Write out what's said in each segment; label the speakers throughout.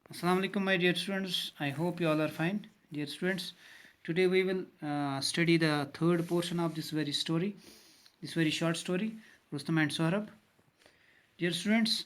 Speaker 1: Assalamu alaikum, my dear students. I hope you all are fine. Dear students, today we will study the third portion of this very story, this very short story, Rustam and Saurabh. Dear students,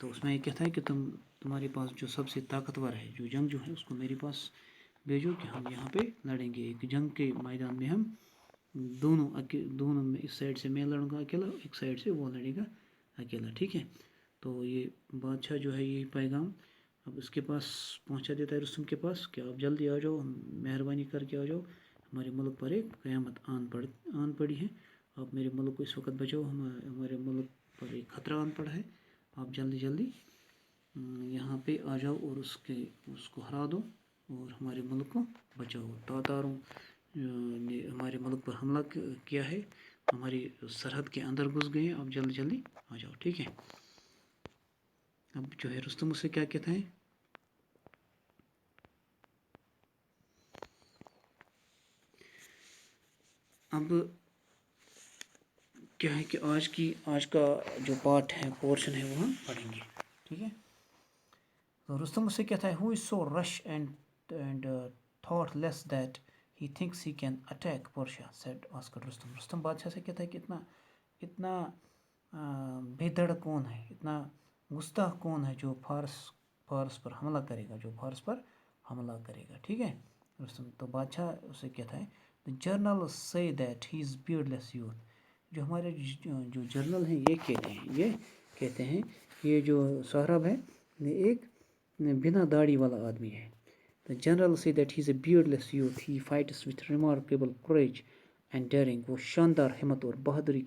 Speaker 1: تو اس میں یہ کہتا ہے کہ تمہارے پاس جو سب سے طاقتور ہے جو جنگجو ہے اس کو میرے پاس بھیجو کہ ہم یہاں پہ لڑیں گے ایک جنگ کے میدان میں. ہم دونوں میں اس سائڈ سے میں لڑوں گا اکیلا, ایک سائڈ سے وہ لڑے گا اکیلا. ٹھیک ہے. تو یہ بادشاہ جو ہے یہ پیغام اب اس کے پاس پہنچا دیتا ہے رستم کے پاس کہ آپ جلدی آ جاؤ, مہربانی کر کے آ جاؤ, ہمارے ملک پر ایک قیامت آن پڑی ہے, آپ میرے ملک کو اس وقت بچاؤ, ہمارے ملک پر ایک خطرہ آن پڑا ہے, آپ جلدی جلدی یہاں پہ آ جاؤ اور اس کو ہرا دو اور ہمارے ملک کو بچاؤ. تاتاروں نے ہمارے ملک پر حملہ کیا ہے, ہماری سرحد کے اندر گھس گئے, آپ جلدی جلدی آ جاؤ. ٹھیک ہے. اب جو ہے رستم اسے کیا کہتا ہے, اب کیا ہے کہ آج کا جو پارٹ ہے, پورشن ہے, وہ ہم پڑھیں گے. ٹھیک ہے. تو رستم اسے کہتا ہے who is so rush and thoughtless that he thinks he can attack Persia said Oscar Rustam بادشاہ سے کہتا ہے کہ اتنا بے دڑ کون ہے, اتنا گستاخ کون ہے جو فارس پر حملہ کرے گا. ٹھیک ہے. رستم تو بادشاہ اسے کہتا ہے the journals say that he is beardless youth, جو ہمارے جو جرنل ہیں یہ کہتے ہیں یہ جو سہراب ہے یہ ایک بنا داڑھی والا آدمی ہے. The general say that he is a beardless youth. He fights with remarkable courage and daring. وہ شاندار ہمت اور بہادری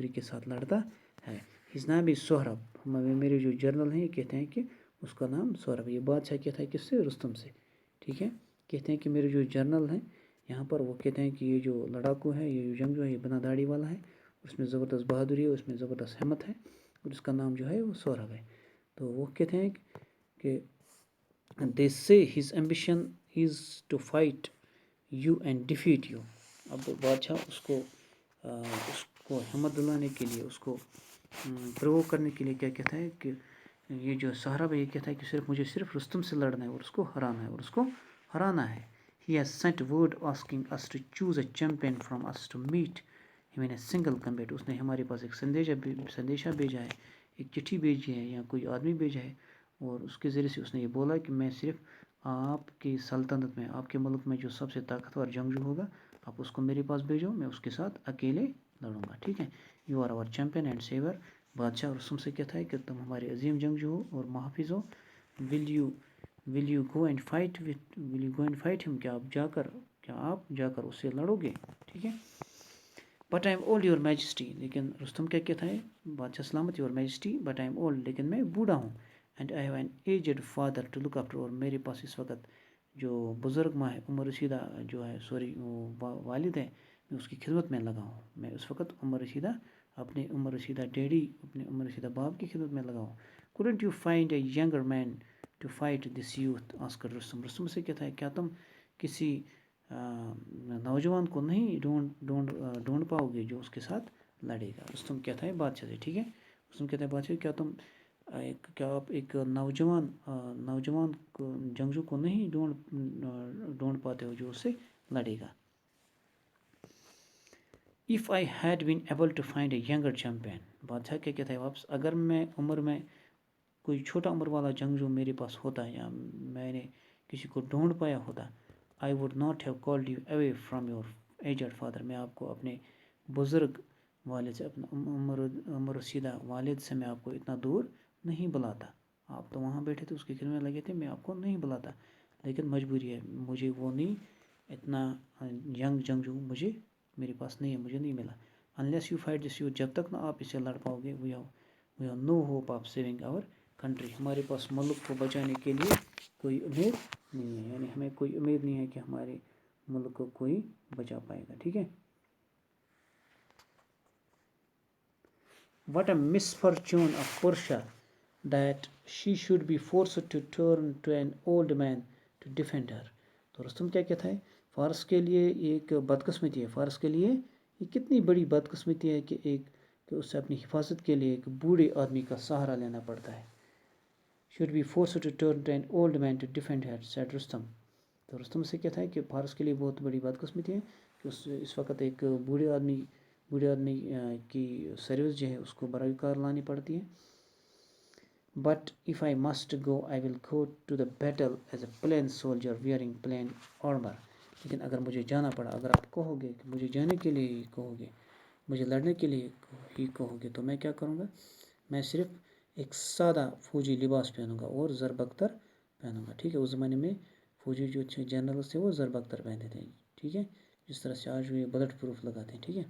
Speaker 1: کے ساتھ لڑتا ہے. His name is Sohrab. میرے جو جرنل ہیں یہ کہتے ہیں کہ اس کا نام سہراب. یہ بادشاہ کہتا ہے کس سے, رستم سے. ٹھیک ہے. کہتے ہیں کہ میرے جو جرنل ہیں یہاں پر وہ کہتے ہیں کہ یہ جو لڑاکو ہے, یہ جو جنگجو ہے, یہ بنا داڑھی والا ہے, اس میں زبردست بہادری ہے, اس میں زبردست ہمت ہے, اور اس کا نام جو ہے وہ سہراب ہے. تو وہ کہتے ہیں کہ they say his ambition is to fight you and defeat you. اب بادشاہ اس کو ہمت دلانے کے لیے, اس کو پرو کرنے کے لیے کیا کہتا ہے کہ یہ جو سہراب ہے یہ کہتا ہے کہ مجھے صرف رستم سے لڑنا ہے اور اس کو ہرانا ہے. He has sent word asking us to choose a champion from us to meet him in a single combat. اس نے ہمارے پاس ایک سندیشہ بھیجا ہے, ایک چٹھی بھیجی ہے یا کوئی آدمی بھیجا ہے, اور اس کے ذریعے سے اس نے یہ بولا کہ میں صرف آپ کی سلطنت میں, آپ کے ملک میں جو سب سے طاقتور جنگجو ہوگا آپ اس کو میرے پاس بھیجو, میں اس کے ساتھ اکیلے لڑوں گا. ٹھیک ہے. You are our champion and saviour. بادشاہ رستم سے کہتا ہے کہ تم ہمارے عظیم جنگجو ہو اور محافظ ہو. Will you go and fight him, کیا آپ جا کر اس سے لڑو گے. ٹھیک ہے. But I am old your majesty. لیکن رستم کیا کہتا ہے, بادشاہ سلامت, your majesty, but I am old, لیکن میں بوڑھا ہوں. And I have an aged father to look after. اور میرے پاس اس وقت جو بزرگ ماں ہے, عمر رسیدہ جو ہے, والد ہے, میں اس کی خدمت میں لگا ہوں. میں اس وقت اپنے عمر رسیدہ ڈیڈی, اپنے عمر رسیدہ باپ کی خدمت میں لگا ہوں. couldn't you find a younger man to fight this youth, asked Rustam سے کہتا ہے کیا تم کسی نوجوان کو نہیں ڈھونڈ پاؤ گے جو اس کے ساتھ لڑے گا. رستم کہتا ہے بادشاہ سے. ٹھیک ہے. رستم کہتا ہے بادشاہ کیا آپ ایک نوجوان جنگجو کو نہیں ڈھونڈ پاتے ہو جو اس سے لڑے گا. if I had been able to find a younger champion, بادشاہ کیا کہتا ہے واپس, اگر میں عمر میں کوئی چھوٹا عمر والا جنگجو میرے پاس ہوتا یا میں نے کسی کو ڈھونڈ پایا ہوتا, I would not have called you away from your aged father. میں آپ کو اپنے بزرگ والد سے, اپنا عمر رسیدہ والد سے میں آپ کو اتنا دور نہیں بلاتا. آپ تو وہاں بیٹھے تھے, اس کی خدمت میں لگے تھے, میں آپ کو نہیں بلاتا. لیکن مجبوری ہے, مجھے وہ نہیں, اتنا ینگ جنگجو میرے پاس نہیں ہے, مجھے نہیں ملا. unless you fight this youth, جب تک نہ آپ اسے لڑ پاؤ گے, we have no hope of saving our country. ہمارے پاس ملک کو بچانے کے لیے کوئی امید نہیں ہے, یعنی ہمیں کوئی امید نہیں ہے کہ ہمارے ملک کو کوئی بچا پائے گا. ٹھیک ہے. What a misfortune of Portia that she should be forced to turn to an old man to defend her. تو رستم کیا کہتا ہے, فارس کے لیے ایک بدقسمتی ہے, فارس کے لیے یہ کتنی بڑی بدقسمتی ہے کہ اس سے اپنی حفاظت کے لیے ایک بوڑھے آدمی کا سہارا لینا پڑتا ہے. should be forced to turn to an old man to defend her, said Rustam. تو رستم سے کہتا ہے کہ فارس کے لیے بہت بڑی بدقسمتی ہے کہ اس وقت ایک بوڑھے آدمی بوڑھے آدمی کی سروس جو ہے اس کو برائے کار لانی پڑتی ہے. But if I must go I will go to the battle as a plain soldier wearing plain armour. لیکن اگر مجھے جانا پڑا، اگر آپ کہو گے کہ مجھے جانے کے لیے ہی کہو گے، مجھے لڑنے کے لیے ہی کہو گے، تو میں کیا کروں گا؟ میں صرف ایک سادہ فوجی لباس پہنوں گا اور زربختر پہنوں گا. ٹھیک ہے، اس زمانے میں فوجی جو جنرلس تھے وہ زربختر پہنتے تھے. ٹھیک ہے، جس طرح سے آج وہ بلٹ پروف لگاتے ہیں. ٹھیک ہے.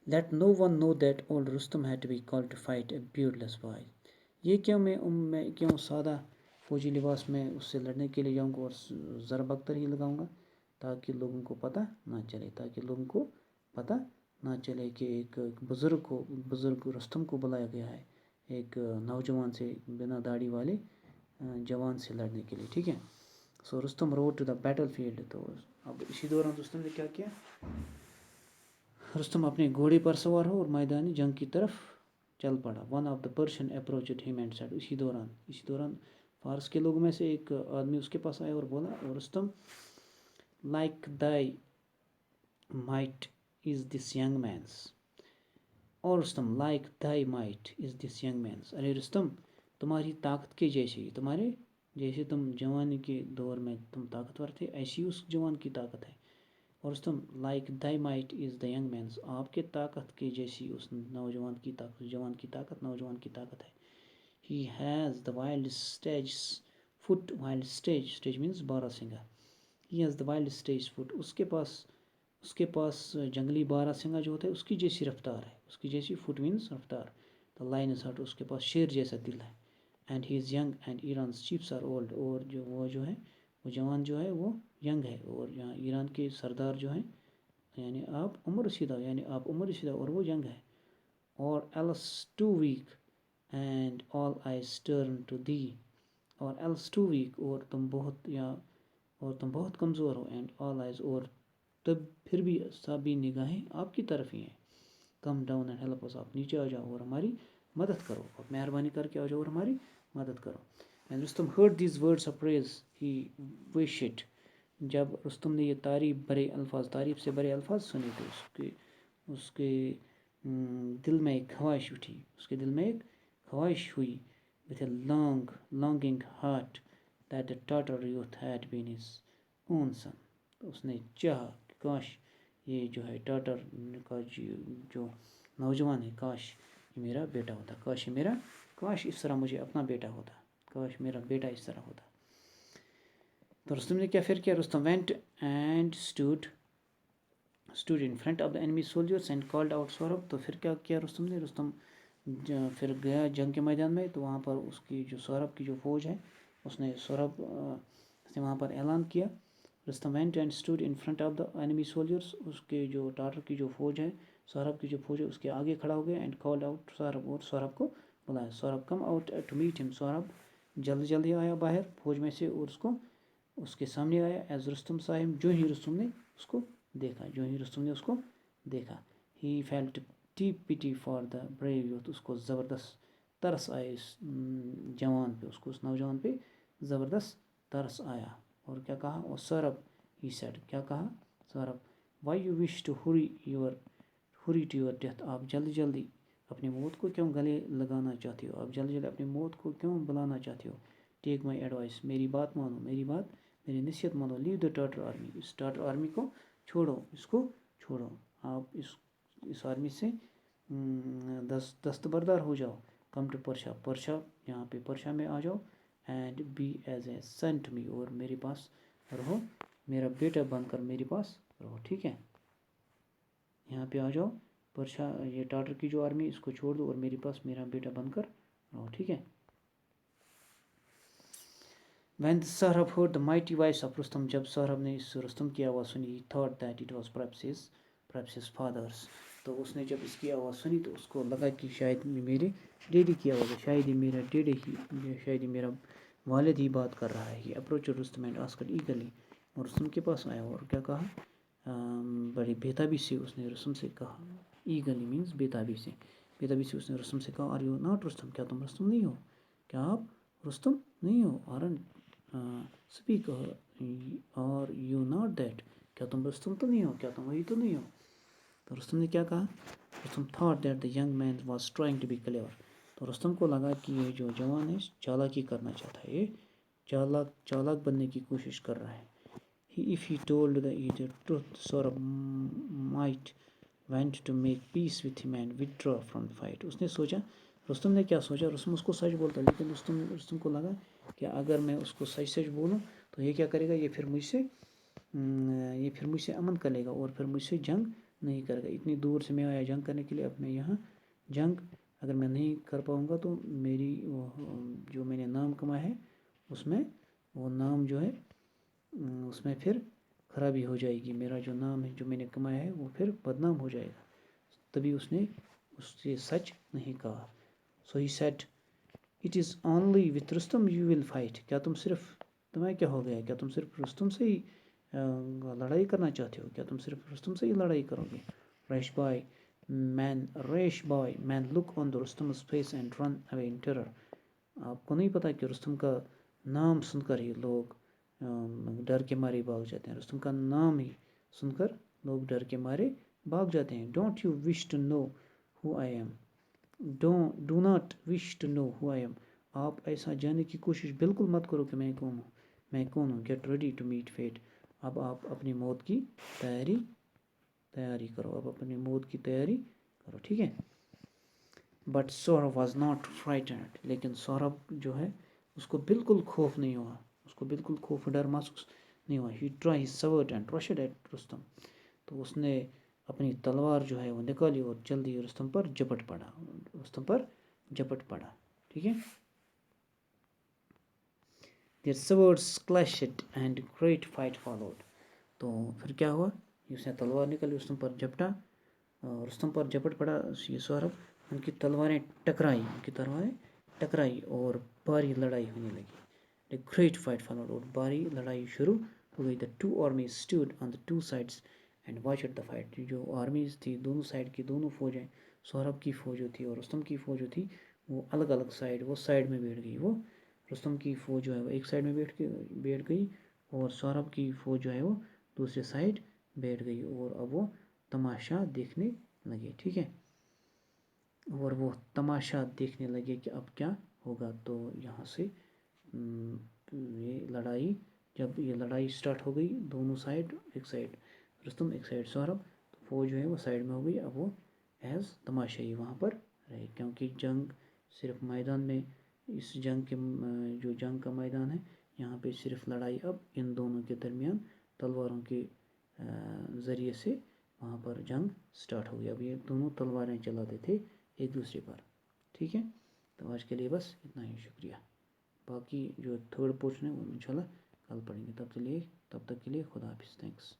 Speaker 1: Let no one know that old Rustam had to be called to fight a beardless boy. یہ کیوں میں کیوں سادہ فوجی لباس میں اس سے لڑنے کے لیے جاؤں گا اور زربختر ہی لگاؤں گا؟ تاکہ لوگوں کو پتہ نہ چلے، نہ چلے کہ ایک بزرگ رستم کو بلایا گیا ہے ایک نوجوان سے، بنا داڑھی والے جوان سے لڑنے کے لیے. ٹھیک ہے. So Rustam rode to the battlefield. تو اب اسی دوران رستم نے کیا کیا؟ رستم اپنے گھوڑے پر سوار ہو اور میدان جنگ کی طرف چل پڑا. One of the Persian approached ہم اینڈ سیڈ. اسی دوران فارس کے لوگوں میں سے ایک آدمی اس کے پاس آیا اور بولا، Rustam like thy might is this young man's. اور Rustam like thy might is this young man's. ارے رستم، تمہاری طاقت کے جیسے، جیسے تم جوانی کے دور میں تم طاقتور تھے، ایسی اس جوان کی طاقت ہے. اور Rustam like thy might is the young means. آپ کے طاقت کے جیسی اس جوان کی طاقت ہے. He has the wild stag foot. Wild stag means باراسنگا. He has the wild stag foot. اس کے پاس جنگلی باراسنگا جو ہوتا ہے اس کی جیسی رفتار ہے. اس کی جیسی فٹ مینس رفتار. دا لائنز ہارٹ. اس کے پاس شیر جیسا دل ہے. And he is young and Iran's chiefs are old. اور وہ جوان جو ہے وہ ینگ ہے، اور یہاں ایران کے سردار جو ہیں یعنی آپ عمر رسیدہ اور وہ ینگ ہے. اور else too weak and all eyes turn to thee. اور ایلس ٹو ویک، اور تم بہت کمزور ہو. اینڈ آل آئیز، اور تب پھر بھی سبھی نگاہیں آپ کی طرف ہی ہیں. Come down and help us. آپ نیچے آ جاؤ اور ہماری مدد کرو. آپ مہربانی کر کے آ جاؤ اور ہماری مدد کرو. And Rustam heard these words of praise he wished. جب رستم نے یہ تعریف سے بڑے الفاظ سنے تو اس کے دل میں ایک خواہش ہوئی. with a longing heart that the Tatar youth had been his own son. تو اس نے چاہا کہ کاش یہ جو ہے ٹاٹر کا جو نوجوان ہے، کاش یہ میرا بیٹا ہوتا. کاش اس طرح مجھے اپنا بیٹا ہوتا. کاش میرا بیٹا اس طرح ہوتا. تو رستم نے پھر کیا؟ Rustam went and stood in front of the enemy soldiers and called out Saurabh. تو پھر کیا کیا رستم نے؟ رستم پھر گیا جنگ کے میدان میں. تو وہاں پر اس کی جو سورب کی جو فوج ہے اس نے وہاں پر اعلان کیا. Rustam went and stood in front of the enemy soldiers. اس کے جو ٹاٹر کی جو فوج ہے، سورب کی جو فوج ہے، اس کے آگے کھڑا ہو گیا. And called out Saurabh. اور سورب کو بلایا. Saurabh come out to meet him. Saurabh جلدی آیا باہر فوج میں سے اور اس کے سامنے آیا. ایز رستم صاحب، جو ہی رستم نے اس کو دیکھا. ہی فیلٹ ڈیپ پٹی فار دا بریو یوتھ. اس کو زبردست ترس آیا اس جوان پہ، اس نوجوان پہ زبردست ترس آیا. اور کیا کہا؟ اور سورب ہی سیڈ. کیا کہا Sohrab? Why you wish to hurry to your death. آپ جلدی اپنی موت کو کیوں گلے لگانا چاہتے ہو؟ آپ جلدی اپنی موت کو کیوں بلانا چاہتے ہو؟ ٹیک مائی ایڈوائس. میری بات مانو، میری نصیحت مانو. لیو دا ٹاٹر آرمی. اس ٹاٹر آرمی کو چھوڑو. آپ اس آرمی سے دستبردار ہو جاؤ. Come to Persia. یہاں پہ پرشا میں آ جاؤ. And be as a son to me. اور میرے پاس رہو، میرا بیٹا بن کر میرے پاس رہو. ٹھیک ہے، یہاں پہ آ جاؤ. پرشا یہ ٹاٹر کی جو آرمی اس کو چھوڑ دو اور میرے پاس میرا بیٹا بن کر رہو. ٹھیک ہے. When Saurabh heard the mighty voice of Rustam, جب سورب نے اس رستم کی آواز سنی, he thought that it was perhaps his father's. تو اس نے جب اس کی آواز سنی تو اس کو لگا کہ شاید میرے ڈیڈی کی آواز ہے، شاید یہ میرا والد ہی بات کر رہا ہے. He approached Rustam and asked eagerly. اور رستم کے پاس آیا اور کیا کہا؟ بڑی بےتابی سے اس نے رستم سے کہا. eagerly means بےتابی سے اس نے رستم سے کہا. Are you not Rustam? کیا تم رستم نہیں ہو؟ کیا آپ رستم نہیں ہو؟ speak or you not that. کیا تم رستم تو نہیں ہو؟ کیا تم وہی تو نہیں ہو؟ تو رستم نے کیا کہا؟ Rustam thought that the young man was trying to be clever. تو رستم کو لگا کہ یہ جو جوان ہے چالاکی کرنا چاہتا ہے، یہ چالاک بننے کی کوشش کر رہا ہے. If he told the truth, Saurabh might want to make peace with him and withdraw from the fight. اس نے سوچا، رستم نے کیا سوچا، رستم اس کو سچ بولتا، لیکن رستم کو لگا کہ اگر میں اس کو سچ بولوں تو یہ کیا کرے گا، یہ پھر مجھ سے امن کرے گا اور پھر مجھ سے جنگ نہیں کرے گا. اتنی دور سے میں آیا جنگ کرنے کے لیے، اب میں یہاں جنگ اگر میں نہیں کر پاؤں گا تو میری جو میں نے نام کمایا ہے اس میں وہ نام جو ہے اس میں پھر خرابی ہو جائے گی. میرا جو نام ہے جو میں نے کمایا ہے وہ پھر بدنام ہو جائے گا. تبھی اس نے اس سے سچ نہیں کہا. So he said, it is only with Rustam you will fight. کیا تمہیں کیا ہو گیا؟ کیا تم صرف رستم سے ہی لڑائی کرنا چاہتے ہو؟ کیا تم صرف رستم سے ہی لڑائی کرو گے؟ Rash boy, man look on the Rustam's face and run away in terror. آپ کو نہیں پتا کہ رستم کا نام سن کر ہی لوگ ڈر کے مارے بھاگ جاتے ہیں. رستم کا نام ہی سن کر لوگ ڈر کے مارے بھاگ جاتے ہیں. Don't you wish to know who I am? Do not wish to know who I am. آپ ایسا جاننے کی کوشش بالکل مت کرو کہ میں کون ہوں. Get ready to meet fate. اب آپ اپنی موت کی تیاری کرو. ٹھیک ہے. But Saurabh was not frightened. لیکن سوربھ جو ہے اس کو بالکل خوف نہیں ہوا. اس کو بالکل خوف ڈر محسوس نہیں ہوا. He drew his sword and rushed at Rustam. تو اس نے اپنی تلوار جو ہے وہ نکالی اور جلدی رستم پر جپٹ پڑا. ٹھیک ہے. Their swords clashed and great fight followed. تو پھر کیا ہوا؟ اس نے تلوار نکالی، رستم پر جپٹ پڑا. یہ سوربھ ان کی تلواریں ٹکرائی اور بھاری لڑائی ہونے لگی. The great fight followed. اور بھاری لڑائی شروع ہو گئی. The two armies stood on the two sides and watched the fight. جو آرمیز تھی دونوں سائڈ کی دونوں فوجیں، سوربھ کی فوج جو تھی اور رستم کی فوج جو تھی وہ الگ سائڈ میں بیٹھ گئی. وہ رستم کی فوج جو ہے وہ ایک سائڈ میں بیٹھ گئی اور سوربھ کی فوج جو ہے وہ دوسرے سائڈ بیٹھ گئی اور اب وہ تماشا دیکھنے لگے. ٹھیک ہے. اور وہ تماشا دیکھنے لگے کہ اب کیا ہوگا. تو یہاں سے جب یہ لڑائی سٹارٹ ہو گئی، دونوں سائڈ، ایک سائڈ رستم ایک سائڈ سوربھ، تو فوج جو ہے وہ سائڈ میں ہو گئی. اب وہ ایز تماشائی وہاں پر رہے، کیونکہ جنگ صرف میدان میں، اس جنگ کا میدان ہے یہاں پہ صرف لڑائی اب ان دونوں کے درمیان تلواروں کے ذریعے سے وہاں پر جنگ سٹارٹ ہو گئی. اب یہ دونوں تلواریں چلاتے تھے ایک دوسرے پر. ٹھیک ہے. تو آج کے لیے بس اتنا ہی. شکریہ. باقی جو تھرڈ پورشن ہے وہ انشاءاللہ کل پڑھیں گے. تب تک کے لیے خدا حافظ. تھینکس.